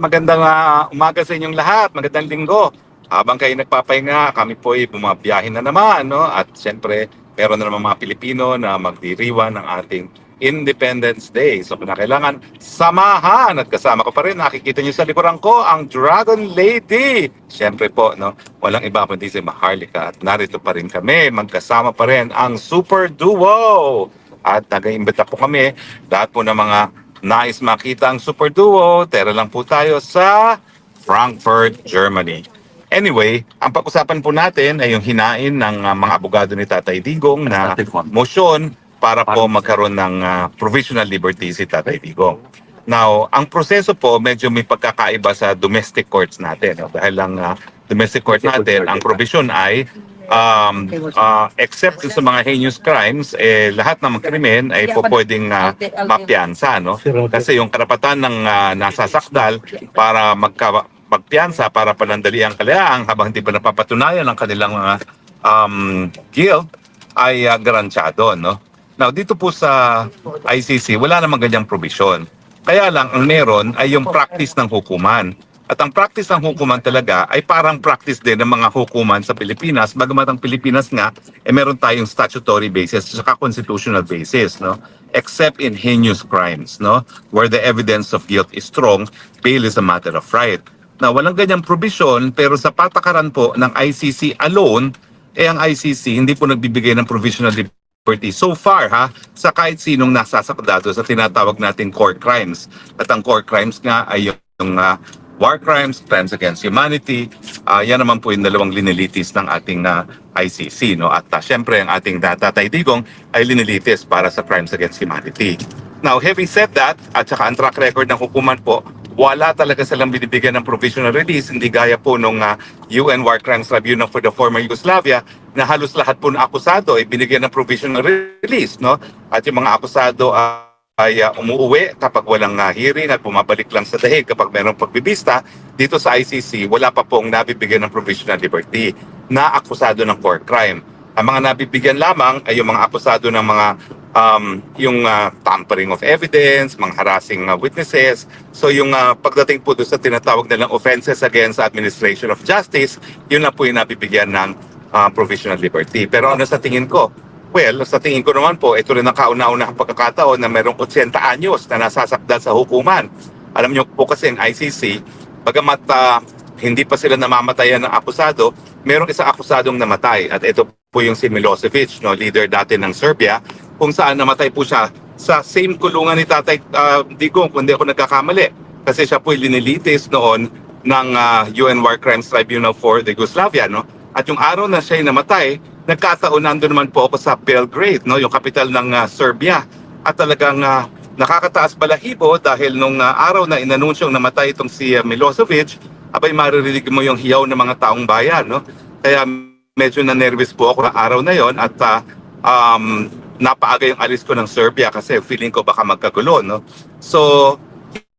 magandang umaga sa inyong lahat. Magandang linggo. Habang kayo nagpapahinga, kami po ay bumabiyahin na naman, no? At siyempre, meron na naman mga Pilipino na magdiriwan ng ating Independence Day. So, kailangan samahan at kasama ko pa rin. Nakikita niyo sa likuran ko ang Dragon Lady. Siyempre po, no? Walang iba kundi si Maharlika. At narito pa rin kami. Magkasama pa rin ang Super Duo. At nag-iimbita po kami lahat po ng mga nais makita ang Super Duo. Tara lang po tayo sa Frankfurt, Germany. Anyway, ang pag-usapan po natin ay yung hinain ng mga abogado ni Tatay Digong na motion para po magkaroon ng provisional liberty si Tatay Digong. Now, ang proseso po medyo may pagkakaiba sa domestic courts natin. No? Dahil ang domestic court natin, ang provision ay except sa mga heinous crimes, lahat ng mga krimen ay po pwedeng mapiyansa. No? Kasi yung karapatan ng nasasakdal para magpiyansa para panandali ang kalayaan habang hindi pa napapatunayan ang kanilang mga guilt ay garantyado. No? Now, dito po sa ICC, wala namang ganyang provision. Kaya lang, ang meron ay yung practice ng hukuman. At ang practice ng hukuman talaga ay parang practice din ng mga hukuman sa Pilipinas. Bagamat ang Pilipinas nga, meron tayong statutory basis at constitutional basis, no? Except in heinous crimes, no? Where the evidence of guilt is strong, bail is a matter of right. Na walang ganyang provision, pero sa patakaran po ng ICC alone, ang ICC hindi po nagbibigay ng provisional liberty so far sa kahit sinong nasasakdado sa tinatawag nating core crimes. At ang core crimes nga ay yung war crimes, crimes against humanity, yan naman po yung dalawang linilitis ng ating ICC. No? At syempre, ang ating Tatay Digong ay linilitis para sa crimes against humanity. Now, having said that, at saka ang track record ng hukuman po, wala talaga silang binibigyan ng provisional release, hindi gaya po nung UN War Crimes Tribunal for the former Yugoslavia, na halos lahat po ng akusado ay binigyan ng provisional release. No? At yung mga akusado ay umuuwi kapag walang hearing at bumabalik lang sa dahig kapag mayroong pagbibista. Dito sa ICC, wala pa pong nabibigyan ng provisional liberty na akusado ng core crime. Ang mga nabibigyan lamang ay yung mga akusado ng mga tampering of evidence, mga harassing witnesses. So yung pagdating po doon sa tinatawag nilang offenses against administration of justice, yun na po yung nabibigyan ng provisional liberty. Pero ano sa tingin ko? Well, sa tingin ko naman po, ito rin ang kauna-unahang pagkakataon na mayroong 80 anyos na nasasakdal sa hukuman. Alam niyo po kasi ang ICC, bagamat hindi pa sila namamatayan ng akusado, mayroong isang akusadong namatay. At ito po yung si Milosevic, no, leader dati ng Serbia, kung saan namatay po siya sa same kulungan ni Tatay Digong, kung hindi ako nagkakamali. Kasi siya po linilitis noon ng UN War Crimes Tribunal for the Yugoslavia. No? At yung araw na siya namatay, nagkataon nandun naman po ako sa Belgrade, no, yung kapital ng Serbia. At talagang nakakataas balahibo dahil nung araw na inanunsyong namatay itong si Milosevic, abay maririnig mo yung hiyaw ng mga taong bayan. No? Kaya medyo na-nervous po ako na araw na yon at napaaga yung alis ko ng Serbia kasi feeling ko baka magkagulo. No? So,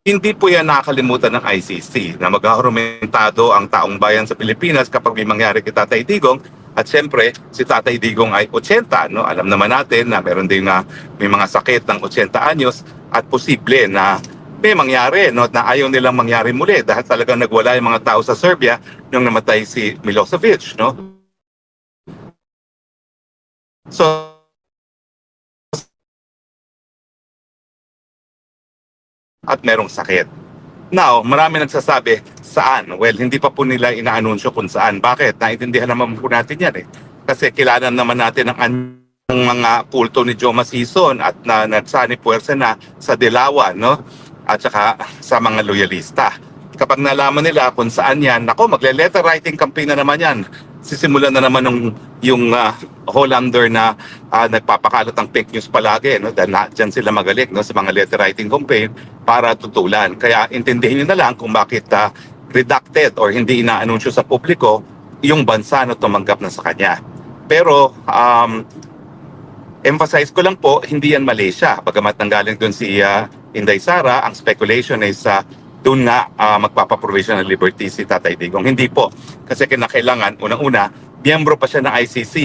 hindi po yan nakakalimutan ng ICC na mag-argumentado ang taong bayan sa Pilipinas kapag may mangyari kay Tatay Digong. At siyempre, si Tatay Digong ay 80. No? Alam naman natin na meron din may mga sakit ng 80 anyos at posible na may mangyari, no? Na ayaw nilang mangyari muli dahil talagang nagwala yung mga tao sa Serbia nung namatay si Milosevic. No? So, at merong sakit. Now, marami nagsasabi, saan? Well, hindi pa po nila inaanunsyo kung saan. Bakit? Naintindihan naman po natin yan eh. Kasi kilala naman natin ang mga kulto ni Joe Masison at na nagsani puwersa na sa Dilawan, no? At saka sa mga loyalista. Kapag nalaman nila kung saan yan, nako, magle-letter writing campaign na naman yan. Sisimulan na naman yung Hollander na nagpapakalat ng fake news palagi. No? Dyan sila magaling, no? Sa mga letter writing campaign para tutulan. Kaya intindihin nyo na lang kung bakit redacted or hindi inaanunsyo sa publiko yung bansa na tumanggap na sa kanya. Pero emphasize ko lang po, hindi yan Malaysia. Bagamat nanggaling doon si Inday Sara, ang speculation is doon nga magpapaprovisional liberty si Tatay Digong. Hindi po. Kasi kinakailangan, unang-una, miyembro pa siya ng ICC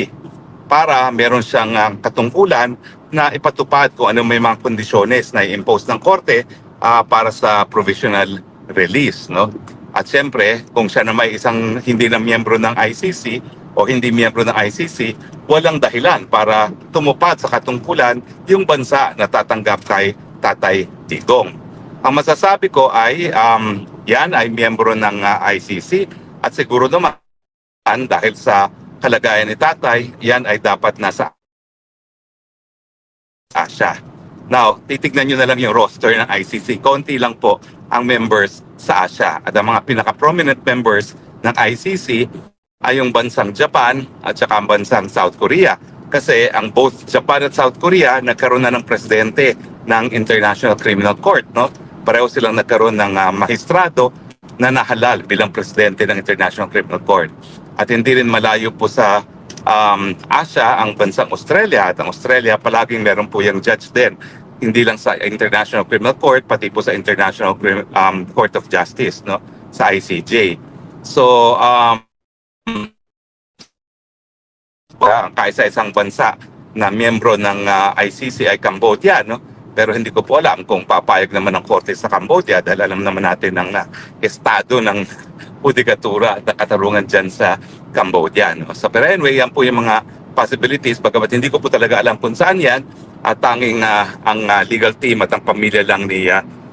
para meron siyang katungkulan na ipatupad kung ano may mga kondisyones na i-impose ng korte para sa provisional release, no? At siyempre, kung siya na may isang hindi na miyembro ng ICC o hindi miyembro ng ICC, walang dahilan para tumupad sa katungkulan yung bansa na tatanggap kay Tatay Digong. Ang masasabi ko ay yan ay miyembro ng ICC at siguro naman dahil sa kalagayan ni Tatay, yan ay dapat nasa Asia. Now, titignan nyo na lang yung roster ng ICC. Konti lang po ang members sa Asia. At ang mga pinaka-prominent members ng ICC ay yung bansang Japan at saka ang bansang South Korea. Kasi ang both Japan at South Korea nagkaroon na ng presidente ng International Criminal Court. No? Pareho silang nagkaroon ng mahistrado na nahalal bilang presidente ng International Criminal Court. At hindi rin malayo po sa Asia ang bansang Australia. At ang Australia palaging meron po yung judge din. Hindi lang sa International Criminal Court, pati po sa International Court of Justice, no? Sa ICJ. So, ang kaisa-isang bansa na miyembro ng ICC ay Cambodia, no? Pero hindi ko po alam kung papayag naman ng korte sa Cambodia dahil alam naman natin ang estado ng judikatura at katarungan dyan sa Cambodia, no? So, pero anyway, yan po yung mga possibilities. Bagamat hindi ko po talaga alam kung saan yan, at tanging ang legal team at ang pamilya lang ni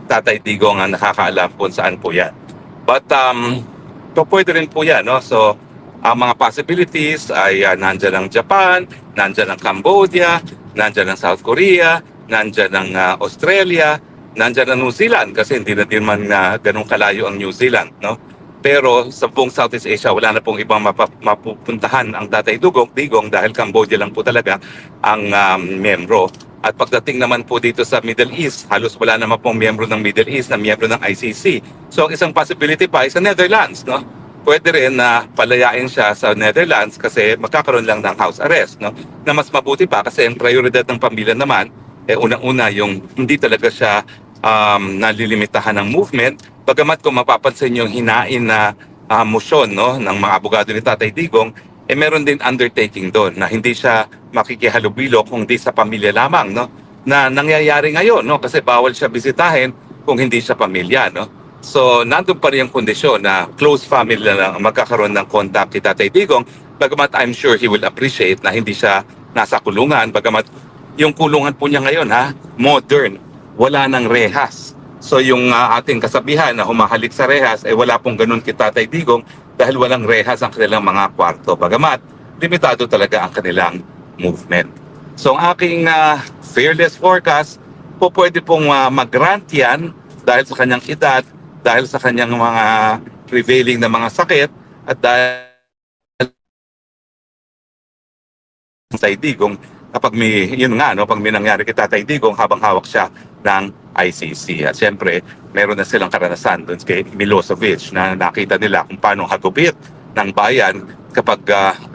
Tatay Digong ang nakakaalam kung saan po yan. But pwede rin po yan, no? So ang mga possibilities ay nandyan ang Japan, nandyan ang Cambodia, nandyan ang South Korea, nandyan ang Australia, nandyan ang New Zealand kasi hindi na din man ganun kalayo ang New Zealand, no? Pero sa buong Southeast Asia, wala na pong ibang mapupuntahan ang Tatay Digong dahil Cambodia lang po talaga ang miyembro. At pagdating naman po dito sa Middle East, halos wala naman pong miyembro ng Middle East na miyembro ng ICC. So ang isang possibility pa ay sa Netherlands, no? Pwede rin na palayain siya sa Netherlands kasi magkakaroon lang ng house arrest, no? Na mas mabuti pa kasi ang prioridad ng pamilya naman, unang-una yung hindi talaga siya nalilimitahan ng movement. Bagamat kung mapapansin yung hinain na motion, no, ng mga abogado ni Tatay Digong, meron din undertaking doon na hindi siya makikihalubilo kung di sa pamilya lamang, no, na nangyayari ngayon, no, kasi bawal siya bisitahin kung hindi siya pamilya, no. So nandun pa rin yung kondisyon na close family na lang magkakaroon ng contact kay Tatay Digong. Bagamat I'm sure he will appreciate na hindi siya nasa kulungan, bagamat yung kulungan po niya ngayon, modern, wala ng rehas. So yung ating kasabihan na humahalik sa rehas, wala pong ganun kay Tatay Digong dahil walang rehas ang kanilang mga kwarto. Bagamat, limitado talaga ang kanilang movement. So ang aking fearless forecast, po pwede pong mag-grant yan dahil sa kanyang edad, dahil sa kanyang mga prevailing na mga sakit, at dahil Tatay Digong, kapag pag may nangyari kay Tatay Digong habang hawak siya ng ICC. At siyempre, meron na silang karanasan doon kay Milosevic na nakita nila kung paano hagupit ng bayan kapag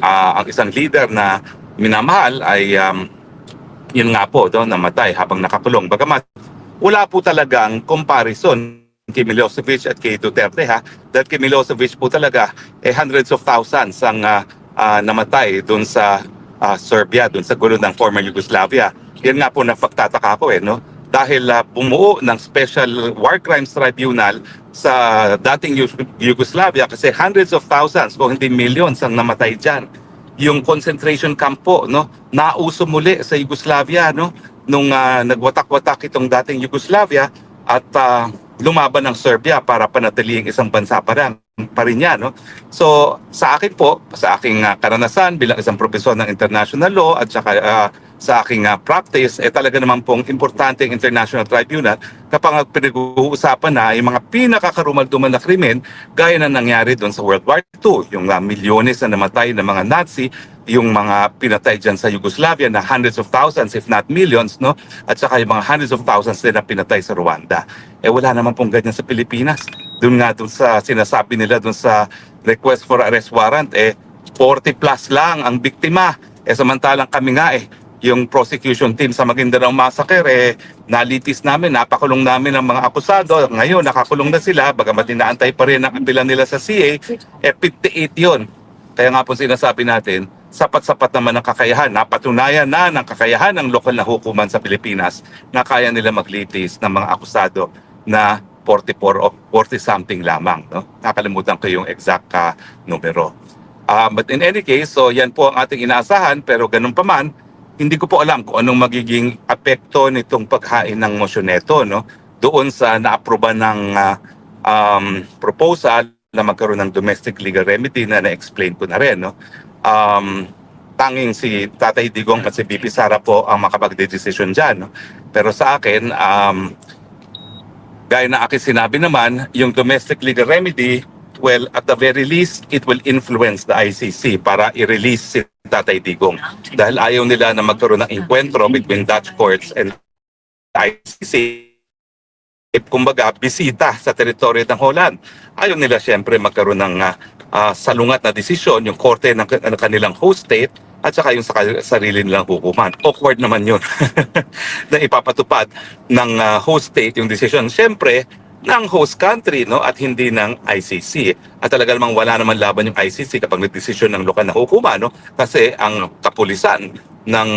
ang isang leader na minamahal ay yun nga po doon namatay habang nakakulong. Bagamat wala po talagang comparison kay Milosevic at kay Duterte, dahil kay Milosevic po talaga hundreds of thousands ang namatay doon sa Serbia, doon sa gulo ng former Yugoslavia. Yan nga po napagtataka ko, no? Dahil bumuo ng Special War Crimes Tribunal sa dating Yugoslavia kasi hundreds of thousands kung hindi millions ang namatay dyan. Yung concentration camp po, no, nauso muli sa Yugoslavia, no, nung nagwatak-watak itong dating Yugoslavia at lumaban ng Serbia para panatiling isang bansa pa rin yan, no? So sa akin po, sa aking karanasan bilang isang profesor ng international law at saka sa aking practice, talaga naman pong importante ang International Tribunal kapag pinag-uusapan na yung mga pinakakarumalduman na krimen gaya na nangyari doon sa World War II, yung milyones na namatay ng mga Nazi, yung mga pinatay dyan sa Yugoslavia na hundreds of thousands if not millions, no? At saka yung mga hundreds of thousands din na pinatay sa Rwanda. Wala naman pong ganyan sa Pilipinas. Doon sa sinasabi nila doon sa request for arrest warrant, 40 plus lang ang biktima. Samantalang kami nga yung prosecution team sa Maguindanao Massacre, nalitis namin, napakulong namin ang mga akusado. Ngayon, nakakulong na sila, bagamat inaantay pa rin ang apela nila sa CA, 58 yun. Kaya nga po sinasabi natin, sapat-sapat naman ang kakayahan, napatunayan na ng kakayahan ng lokal na hukuman sa Pilipinas na kaya nila maglitis ng mga akusado na 44 o 40 something lamang, no? Nakalimutan ko yung exact numero. But in any case, so yan po ang ating inaasahan, pero ganun pa man, hindi ko po alam kung anong magiging apekto nitong paghain ng motion neto, no? Doon sa naaproba ng proposal na magkaroon ng domestic legal remedy na na-explain ko na rin, no? Tanging si Tatay Digong at si BP Sara po ang makapag-decision dyan, no? Pero sa akin, gaya na aking sinabi naman, yung domestic legal remedy, well, at the very least, it will influence the ICC para i-release si Tatay Digong. Dahil ayaw nila na magkaroon ng encuentro between Dutch courts and the ICC. Kumbaga, bisita sa teritoryo ng Holland. Ayaw nila siyempre magkaroon ng salungat na desisyon, yung korte ng kanilang host state at saka yung sa sarili nilang hukuman. Awkward naman yun na ipapatupad ng host state yung desisyon. Siyempre, ng host country, no, at hindi ng ICC. At talaga namang wala naman laban yung ICC kapag nagdesisyon ng lokal na hukuman, no? Kasi ang kapulisan ng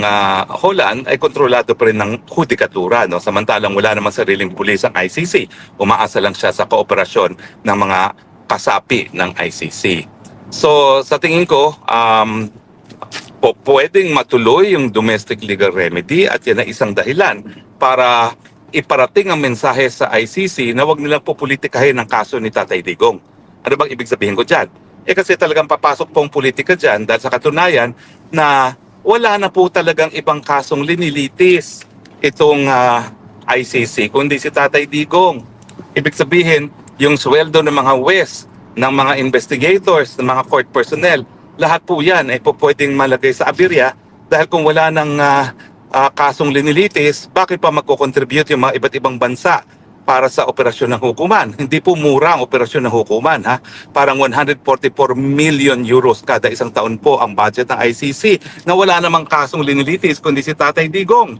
Holland ay kontrolado pa rin ng hudikatura, no? Samantalang wala namang sariling pulis ang ICC. Umaasa lang siya sa kooperasyon ng mga kasapi ng ICC. So sa tingin ko, pwedeng matuloy yung domestic legal remedy at yan ay isang dahilan para iparating ang mensahe sa ICC na wag nilang pupolitikahin ang kaso ni Tatay Digong. Ano bang ibig sabihin ko dyan? Kasi talagang papasok pong politika dyan dahil sa katunayan na wala na po talagang ibang kasong linilitis itong ICC kundi si Tatay Digong. Ibig sabihin, yung sweldo ng mga WES, ng mga investigators, ng mga court personnel, lahat po yan ay po pwedeng malagay sa abirya dahil kung wala ng kasong linilitis, bakit pa magko-contribute yung mga iba't ibang bansa para sa operasyon ng hukuman? Hindi po mura ang operasyon ng hukuman, ha? Parang 144 million euros kada isang taon po ang budget ng ICC na wala namang kasong linilitis kundi si Tatay Digong.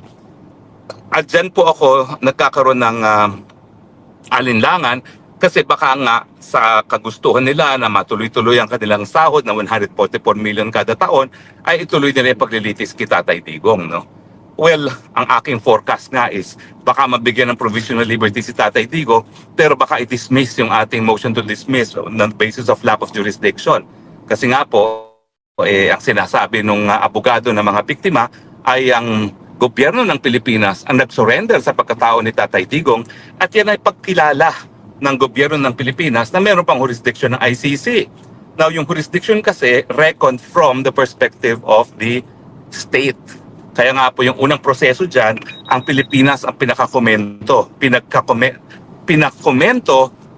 At dyan po ako nagkakaroon ng alinlangan kasi baka nga sa kagustuhan nila na matuloy-tuloy ang kanilang sahod na 144 million kada taon ay ituloy nila yung paglilitis kay Tatay Digong, no? Well, ang aking forecast nga is baka mabigyan ng provisional liberty si Tatay Digong pero baka i-dismiss yung ating motion to dismiss on the basis of lack of jurisdiction. Kasi nga po, ang sinasabi ng abogado ng mga biktima ay ang gobyerno ng Pilipinas ang nag-surrender sa pagkatao ni Tatay Digong at yan ay pagkilala ng gobyerno ng Pilipinas na meron pang jurisdiction ng ICC. Now, yung jurisdiction kasi reckoned from the perspective of the state. Kaya nga po yung unang proseso dyan, ang Pilipinas ang pinakakomento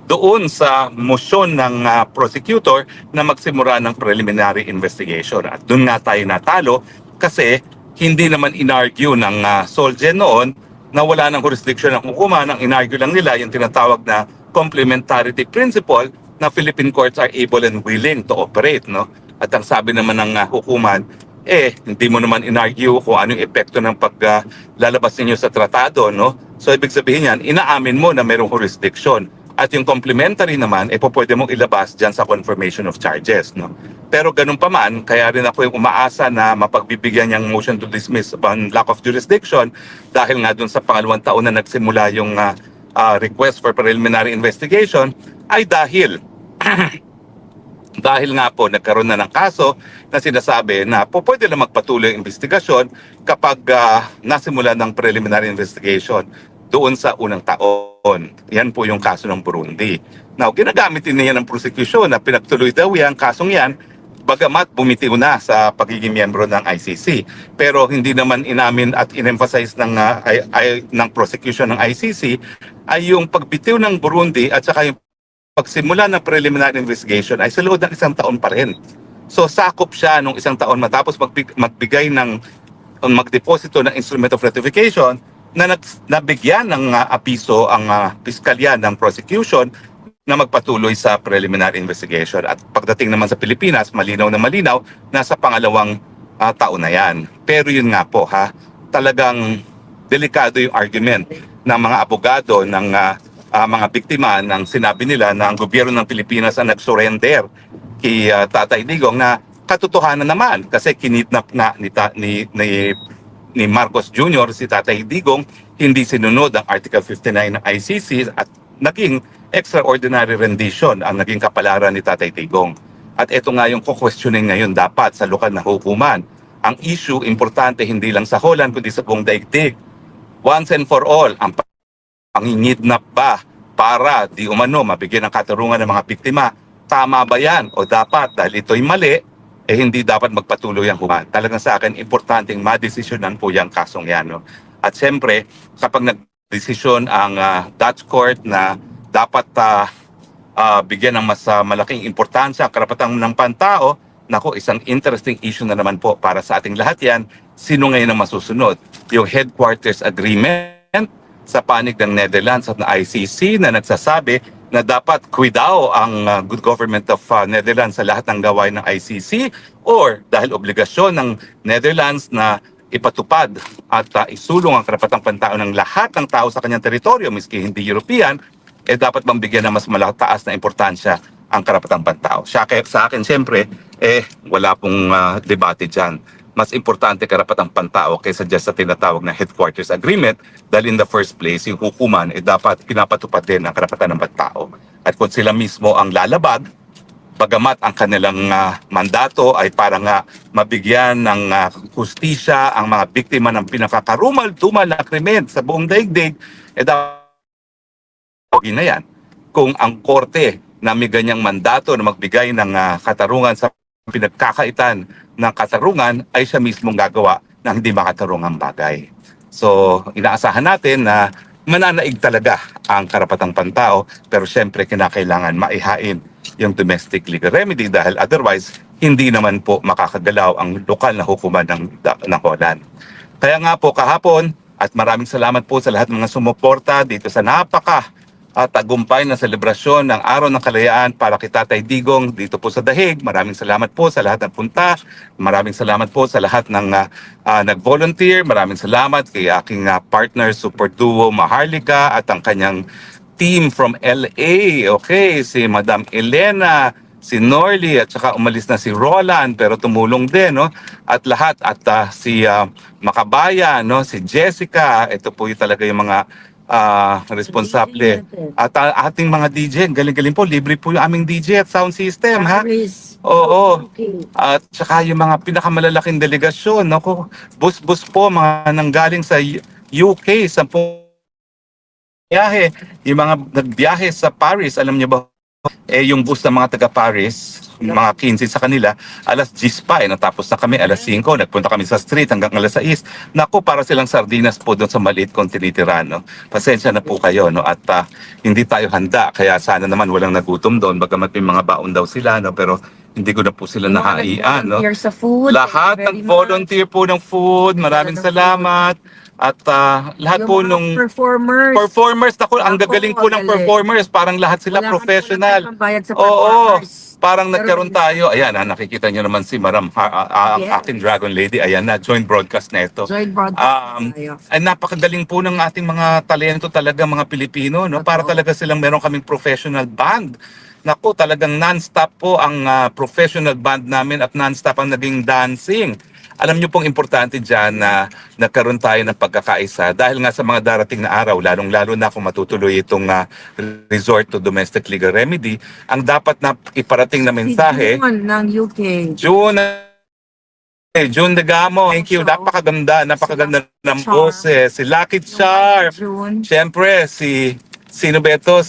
doon sa motion ng prosecutor na magsimula ng preliminary investigation. At doon nga tayo natalo kasi hindi naman inargue ng Solgen noon na wala ng jurisdiction ng hukuman. Ang inargue lang nila yung tinatawag na complementarity principle na Philippine courts are able and willing to operate, no? At ang sabi naman ng hukuman, hindi mo naman inargue kung anong epekto ng paglalabas ninyo sa tratado, no? So ibig sabihin yan, inaamin mo na mayroong jurisdiction. At yung complementary naman, pwede mong ilabas dyan sa confirmation of charges, no? Pero ganun pa man, kaya rin ako yung umaasa na mapagbibigyan niyang motion to dismiss upon lack of jurisdiction dahil nga dun sa pangalawang taon na nagsimula yung request for preliminary investigation ay dahil dahil nga po nagkaroon na ng kaso na sinasabi na pwede lang magpatuloy ang investigasyon kapag nasimula ng preliminary investigation doon sa unang taon. Yan po yung kaso ng Burundi. Now, ginagamit din niya ng prosecution na pinagtuloy daw yan, kasong yan, bagamat bumitiw na sa pagiging miyembro ng ICC. Pero hindi naman inamin at in-emphasize ng prosecution ng ICC ay yung pagbitiw ng Burundi at saka yung pagsimula ng preliminary investigation ay sa loob ng isang taon pa rin. So sakop siya nung isang taon matapos magbigay ng magdeposito ng instrument of ratification na nabigyan ng apiso ang piskalya ng prosecution na magpatuloy sa preliminary investigation. At pagdating naman sa Pilipinas, malinaw na malinaw, nasa pangalawang taon na yan. Pero yun nga po, talagang delikado yung argument ng mga abogado ng mga biktima ng sinabi nila na ang gobyerno ng Pilipinas ang nag-surrender kay Tatay Digong na katotohanan naman kasi kinidnap nga ni Marcos Jr. si Tatay Digong, hindi sinunod ang Article 59 ng ICC at naging extraordinary rendition ang naging kapalaran ni Tatay Digong. At ito nga yung kukwestiyonin ngayon dapat sa lokal na hukuman. Ang issue, importante hindi lang sa Holland kundi sa buong daigdig. Once and for all, ang pangingidnap ba para di umano mabigyan ng katarungan ng mga biktima? Tama ba yan? O dapat dahil ito'y mali, hindi dapat magpatuloy ang hukuman. Talagang sa akin, importanteng madesisyonan po yung kasong yan. No? At siyempre, kapag nagdesisyon ang Dutch court na dapat bigyan ng mas malaking importansya ang karapatan ng pantao, naku, isang interesting issue na naman po para sa ating lahat yan. Sino ngayon ang masusunod? Yung headquarters agreement sa panig ng Netherlands at ng ICC na nagsasabi na dapat kuidaw ang good government of Netherlands sa lahat ng gawain ng ICC, or dahil obligasyon ng Netherlands na ipatupad at isulong ang karapatang pantao ng lahat ng tao sa kanyang teritoryo, miski hindi European, dapat bang bigyan ng mas malataas na importansya ang karapatang pantao. Sa akin, siyempre, wala pong debate dyan. Mas importante karapatang pantao kaysa just sa tinatawag na headquarters agreement, dahil in the first place, yung hukuman dapat pinapatupad din ang karapatan ng pantao. At kung sila mismo ang lalabag, bagamat ang kanilang mandato ay para nga mabigyan ng hustisya ang mga biktima ng pinakakarumal-tumal na krimen sa buong daigdig, dapat na yan. Kung ang korte na may ganyang mandato na magbigay ng katarungan sa pinagkakaitan ng katarungan, ay siya mismong gagawa ng hindi makatarungang bagay. So, inaasahan natin na mananaig talaga ang karapatang pantao, pero siyempre kinakailangan maihain yung domestic legal remedy dahil otherwise hindi naman po makakagalaw ang lokal na hukuman ng Holland. Kaya nga po kahapon, at maraming salamat po sa lahat ng mga sumuporta dito sa tagumpay na selebrasyon ng Araw ng Kalayaan para kay Tatay Digong dito po sa Dahig. Maraming salamat po sa lahat ng punta. Maraming salamat po sa lahat ng nag-volunteer. Maraming salamat kay aking partner, super duo Maharlika, at ang kanyang team from LA. Okay, si Madam Elena, si Norly, at saka umalis na si Roland pero tumulong din, no? At lahat, at si Makabayan, no? Si Jessica, ito po yung talaga yung mga responsable. At ating mga DJ, galing-galing po, libre po yung aming DJ at sound system, ha? Oo. At saka yung mga pinakamalalaking delegasyon, no? Bus-bus po, mga nanggaling sa UK, 10 biyahe. Yung mga nagbiyahe sa Paris, alam niyo ba? Yung bus ng mga taga-Paris, mga 15 sa kanila, alas 10 pa, natapos na kami, alas 5, nagpunta kami sa street hanggang alas 6. Naku, para silang sardinas po doon sa maliit kong tinitirahan, no? Pasensya na po kayo, no? At hindi tayo handa, kaya sana naman walang nagutom doon, bagamat may mga baon daw sila, no? Pero hindi ko na po sila nahaian, no? Sa food, lahat nag-volunteer po ng food, maraming salamat. At lahat po nung performers, naku, ang gagaling po ng performers, parang lahat sila professional. Oo, parang nagkaroon tayo. Ayan, nakikita nyo naman si Maram, aking Dragon Lady. Ayan na, joint broadcast na ito. Ay, napakagaling po ng ating mga talento talaga, mga Pilipino, no? Para talaga silang meron kaming professional band. Naku, talagang non-stop po ang professional band namin at non-stop ang naging dancing. Alam niyo pong importante dyan na nagkaroon tayo ng pagkakaisa dahil nga sa mga darating na araw, lalong-lalo na kung matutuloy itong resort to domestic legal remedy, ang dapat na iparating na mensahe. Si June ng UK. June Degamo, thank you. Napakaganda ng boses. Si Lucky Char. Siyempre, sino ba ito?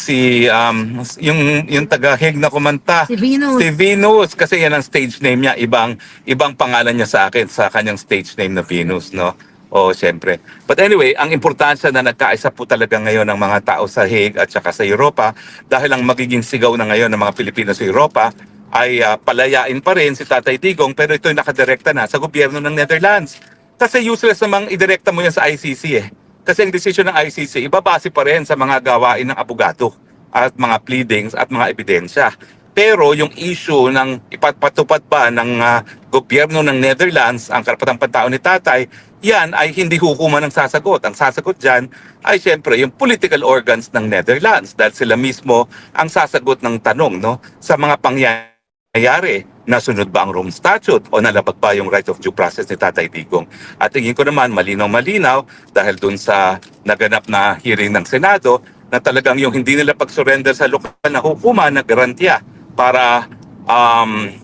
Yung taga-Hague na kumanta. Si Venus. Si Venus. Kasi yan ang stage name niya. Ibang pangalan niya sa akin sa kanyang stage name na Venus, no? O, siyempre. But anyway, ang importansya na nagkaisa po talaga ngayon ng mga tao sa Hague at saka sa Europa dahil ang magiging sigaw na ngayon ng mga Pilipino sa Europa ay palayain pa rin si Tatay Digong, pero ito'y nakadirekta na sa gobyerno ng Netherlands. Kasi useless namang idirekta mo yan sa ICC eh. Kasi ang desisyon ng ICC, ibabase pa rin sa mga gawain ng abogado at mga pleadings at mga ebidensya. Pero yung issue ng ipatupad ba ng gobyerno ng Netherlands ang karapatang pantao ni Tatay, yan ay hindi hukuman ang sasagot. Ang sasagot dyan ay siyempre yung political organs ng Netherlands dahil sila mismo ang sasagot ng tanong, no, sa mga pangyayari. Nasunod ba ang Rome Statute o nalabag ba yung right of due process ni Tatay Digong? At tingin ko naman malinaw-malinaw dahil dun sa naganap na hearing ng Senado na talagang yung hindi nila pag-surrender sa lokal na hukuman na garantiya para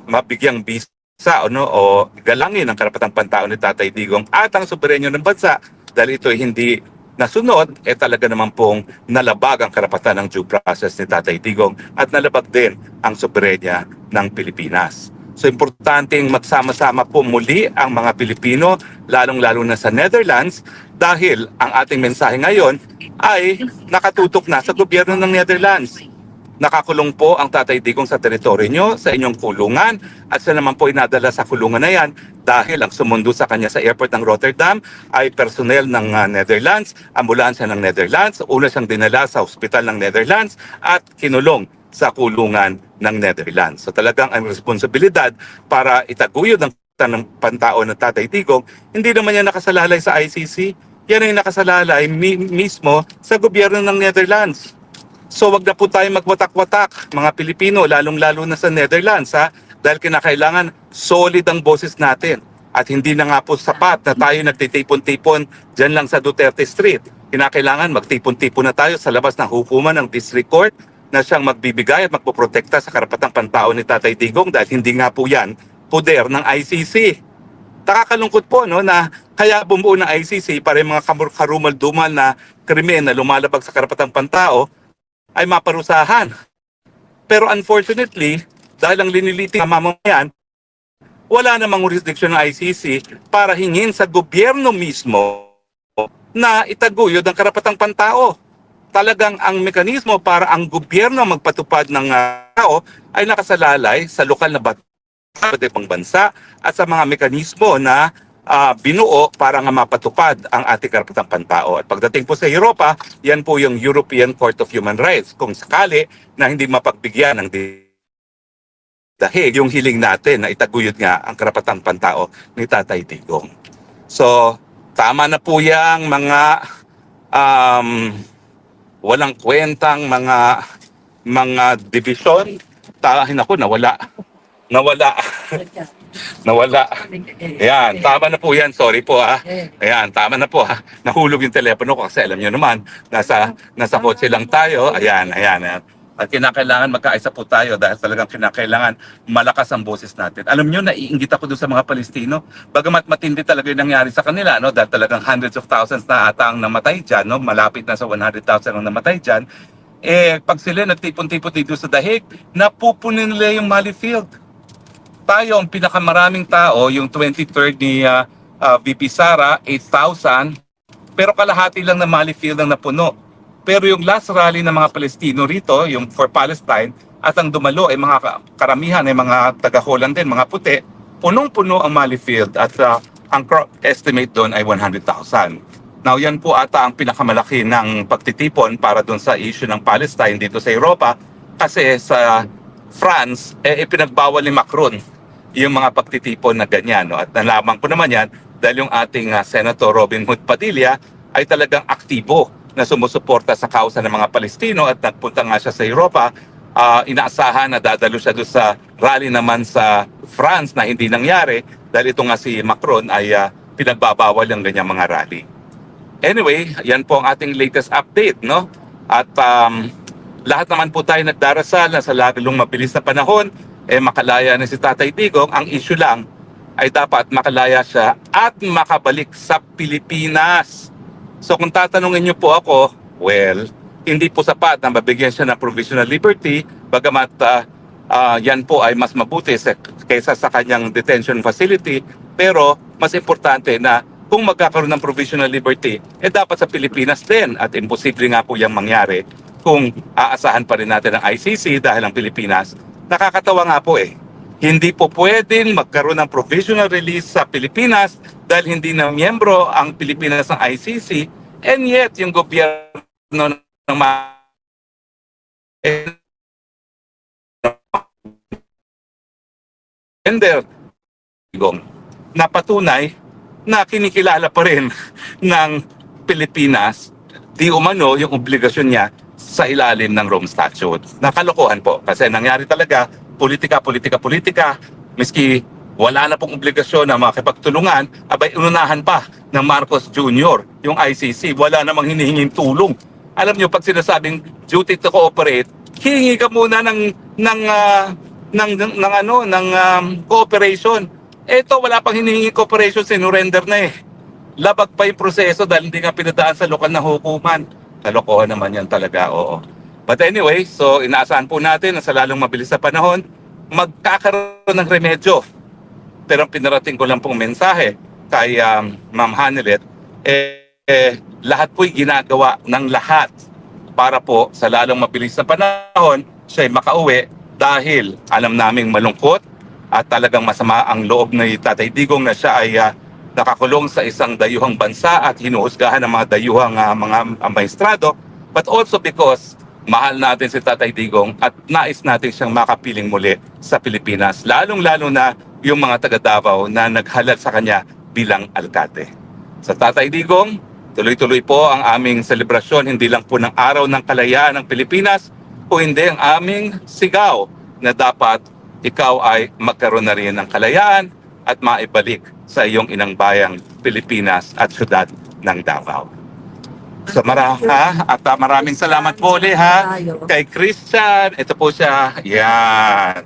mabigyang bisa o galangin ang karapatang pantao ni Tatay Digong at ang soberenyo ng bansa dahil ito ay hindi nasunod, talaga naman pong nalabag ang karapatan ng due process ni Tatay Digong at nalabag din ang soberenya ng Pilipinas. So importanteng magsama-sama po muli ang mga Pilipino, lalong-lalo na sa Netherlands, dahil ang ating mensahe ngayon ay nakatutok na sa gobyerno ng Netherlands. Nakakulong po ang Tatay Digong sa teritoryo nyo, sa inyong kulungan, at siya naman po inadala sa kulungan na yan dahil ang sumundo sa kanya sa airport ng Rotterdam ay personnel ng Netherlands, ambulansya ng Netherlands, una siyang dinala sa ospital ng Netherlands at kinulong sa kulungan ng Netherlands. So talagang ang responsibilidad para itaguyod ang pantao ng Tatay Digong, hindi naman yan nakasalalay sa ICC, yan ay nakasalalay mismo sa gobyerno ng Netherlands. So wag na po tayo magwatak-watak, mga Pilipino, lalong-lalo na sa Netherlands, dahil kinakailangan solid ang boses natin. At hindi na nga po sapat na tayo nagtitipon-tipon dyan lang sa Duterte Street. Kinakailangan magtipon-tipon na tayo sa labas ng hukuman ng District Court na siyang magbibigay at magpoprotekta sa karapatang pantao ni Tatay Digong dahil hindi nga po yan poder ng ICC. Nakakalungkot po na kaya bumuo ng ICC para yung mga karumal-dumal na krimen na lumalabag sa karapatang pantao ay maparusahan. Pero unfortunately, dahil ang liniliting ng mamamayan, wala namang jurisdiction ng ICC para hingin sa gobyerno mismo na itaguyod ang karapatang pantao. Talagang ang mekanismo para ang gobyerno magpatupad ng tao ay nakasalalay sa lokal na pang bansa at sa mga mekanismo na binuo para nga mapatupad ang ating karapatang pantao. At pagdating po sa Europa, yan po yung European Court of Human Rights. Kung sakali na hindi mapagbigyan ng dahil yung hiling natin na itaguyod nga ang karapatang pantao ni Tatay Digong. So, tama na po yang mga walang kwentang mga division. Tahin ako, nawala. Ayan, tama na po yan. Sorry po Ayan, tama na po Nahulog yung telepono ko kasi alam nyo naman, nasa kotse lang tayo. Ayan. At kinakailangan magkaisa po tayo dahil talagang kinakailangan malakas ang boses natin. Alam nyo, naiinggit ako doon sa mga Palestino. Bagamat matindi talaga yung nangyari sa kanila, dahil talagang hundreds of thousands na ata ang namatay dyan, malapit na sa 100,000 ang namatay dyan. Pag sila nagtipon-tipon dito sa dahig, napupunin nila yung Mali Field. Tayo, ang pinakamaraming tao, yung 23rd ni VP Sara, 8,000, pero kalahati lang na Mali Field ang napuno. Pero yung last rally ng mga Palestino rito, yung For Palestine, at ang dumalo ay mga karamihan ay mga taga-Holland din, mga puti, punong-puno ang Mali Field at ang estimate doon ay 100,000. Now yan po ata ang pinakamalaki ng pagtitipon para doon sa issue ng Palestine dito sa Europa kasi sa France, ipinagbawal ni Macron yung mga pagtitipon na ganyan. At nalaman ko naman yan dahil yung ating Senator Robin Hood Padilla ay talagang aktibo na sumusuporta sa kausa ng mga Palestino at nagpunta nga siya sa Europa. Inaasahan na dadalo siya doon sa rally naman sa France na hindi nangyari dahil ito nga si Macron ay pinagbabawal yung ganyang mga rally. Anyway, yan po ang ating latest update, At lahat naman po tayo nagdarasal na sa lalong mabilis na panahon, makalaya na si Tatay Digong. Ang issue lang ay dapat makalaya siya at makabalik sa Pilipinas. So kung tatanungin niyo po ako, well, hindi po sapat na mabigyan siya ng provisional liberty, bagamat yan po ay mas mabuti kaysa sa kanyang detention facility. Pero mas importante na kung magkakaroon ng provisional liberty, dapat sa Pilipinas din. At imposible nga po yung mangyari kung aasahan pa rin natin ang ICC dahil ang Pilipinas. Nakakatawa nga po hindi po pwedeng magkaroon ng provisional release sa Pilipinas dahil hindi na miyembro ang Pilipinas ng ICC, and yet yung gobyerno ng na patunay na kinikilala pa rin ng Pilipinas di umano yung obligasyon niya sa ilalim ng Rome Statute. Nakalokohan po kasi nangyari talaga politika, miski wala na pong obligasyon na makipagtulungan, abay ununahan pa ng Marcos Jr., yung ICC. Wala namang hinihinging tulong alam nyo, pag sinasabing duty to cooperate, hihingi ka muna ng cooperation. Eto, wala pang hinihingi cooperation, sinurrender na eh. Labag pa yung proseso dahil hindi nga pinadaan sa lokal na hukuman. Kalokohan naman yan talaga, oo. But anyway, so inaasahan po natin na sa lalong mabilis na panahon, magkakaroon ng remedyo. Pero ang pinarating ko lang pong mensahe kay Ma'am Hanelet, lahat po'y ginagawa ng lahat para po sa lalong mabilis na panahon, siya'y makauwi dahil alam naming malungkot at talagang masama ang loob ni Tatay Digong na siya ay nakakulong sa isang dayuhang bansa at hinuhusgahan ng mga dayuhang mga maestrado, but also because mahal natin si Tatay Digong at nais natin siyang makapiling muli sa Pilipinas, lalong-lalo na yung mga taga Davao na naghalal sa kanya bilang alkate. Sa Tatay Digong, tuloy-tuloy po ang aming selebrasyon, hindi lang po ng Araw ng Kalayaan ng Pilipinas, o hindi ang aming sigaw na dapat ikaw ay magkaroon na rin ng kalayaan at maibalik sa iyong inang bayang Pilipinas at syudad ng Davao. So maraming salamat po ulit kay Christian. Ito po siya. Yan.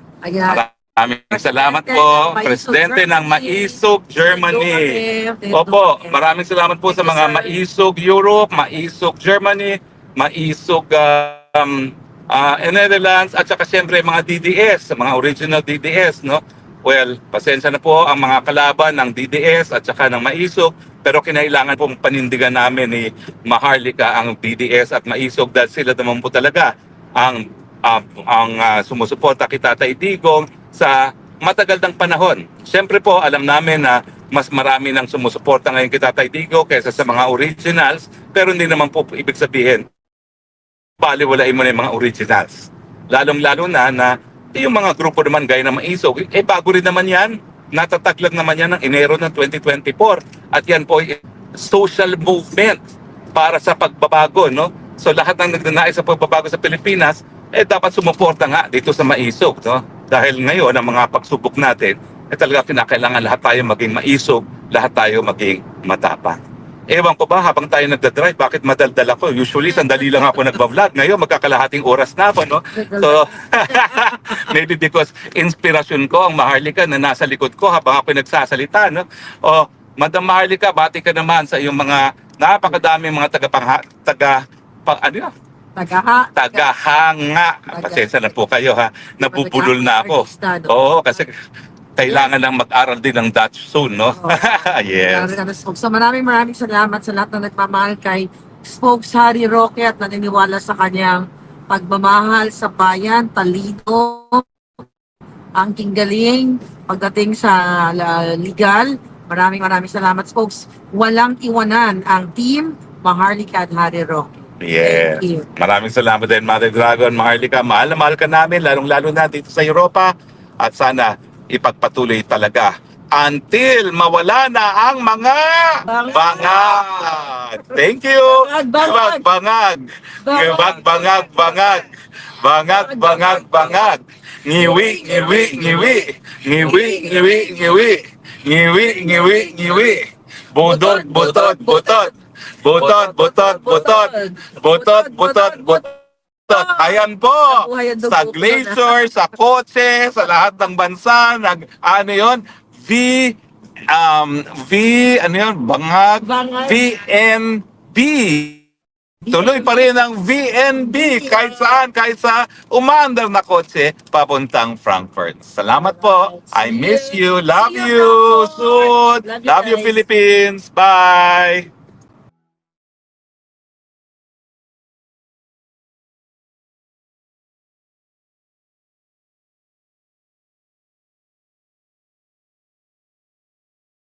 Maraming salamat po, Presidente ng Maisog, Germany. Opo, maraming salamat po sa mga Maisog Europe, Maisog Germany, Maisog Netherlands, at saka siyempre mga DDS, mga original DDS, no? Well, pasensya na po ang mga kalaban ng DDS at saka ng Maisog, pero kinailangan pong panindigan namin ni Maharlika ang DDS at Maisog dahil sila naman po talaga ang sumusuporta kay Tatay Digong sa matagal ng panahon. Siyempre po, alam namin na mas marami nang sumusuporta ngayon kay Tatay Digong kaysa sa mga originals, pero hindi naman po ibig sabihin baliwalain mo na yung mga originals. Lalong-lalo na yung mga grupo naman gaya ng Maisog, bago rin naman yan. Natatag lang naman yan ng Enero ng 2024. At yan po ay social movement para sa pagbabago, no? So lahat ng nagnanais sa pagbabago sa Pilipinas, dapat sumuporta nga dito sa Maisog, no? Dahil ngayon, ang mga pagsubok natin, talaga kinakailangan lahat tayo maging maisog, lahat tayo maging matapang. Ewan ko ba, habang tayo nagdadrive, bakit madaldal ako? Usually, sandali lang ako nagbablog. Ngayon, magkakalahating oras na ako, no? So, maybe because inspirasyon ko ang Maharlika na nasa likod ko habang ako nagsasalita, no? O, Madam Maharlika, bati ka naman sa iyong mga napakadaming mga tagahanga. Pasensya na po kayo, ha? Nabubulol na ako. Oo, kasi kailangan lang mag-aral din ng Dutch soon, no? Yes. So maraming salamat sa lahat na nagmamahal kay Spokes Harry Roque at naniniwala sa kanyang pagmamahal sa bayan, talino, ang galing pagdating sa legal. Maraming salamat, Spokes. Walang iwanan ang team Maharlika at Harry Roque. Yes. Maraming salamat din, Mother Dragon, Maharlika. Mahal na mahal ka namin, lalong-lalo na dito sa Europa. At sana ipagpatuloy talaga until mawala na ang mga bangag. Thank you. Bangag. Bangag. Ngiwi. Butot. Ayan po, sa glacier, sa kotse, sa lahat ng bansa, bangag, VNB. Tuloy pa rin ang VNB kahit saan, kahit sa umaandar na kotse papuntang Frankfurt. Salamat po. I miss you. Love you soon. Love you, Philippines. Bye.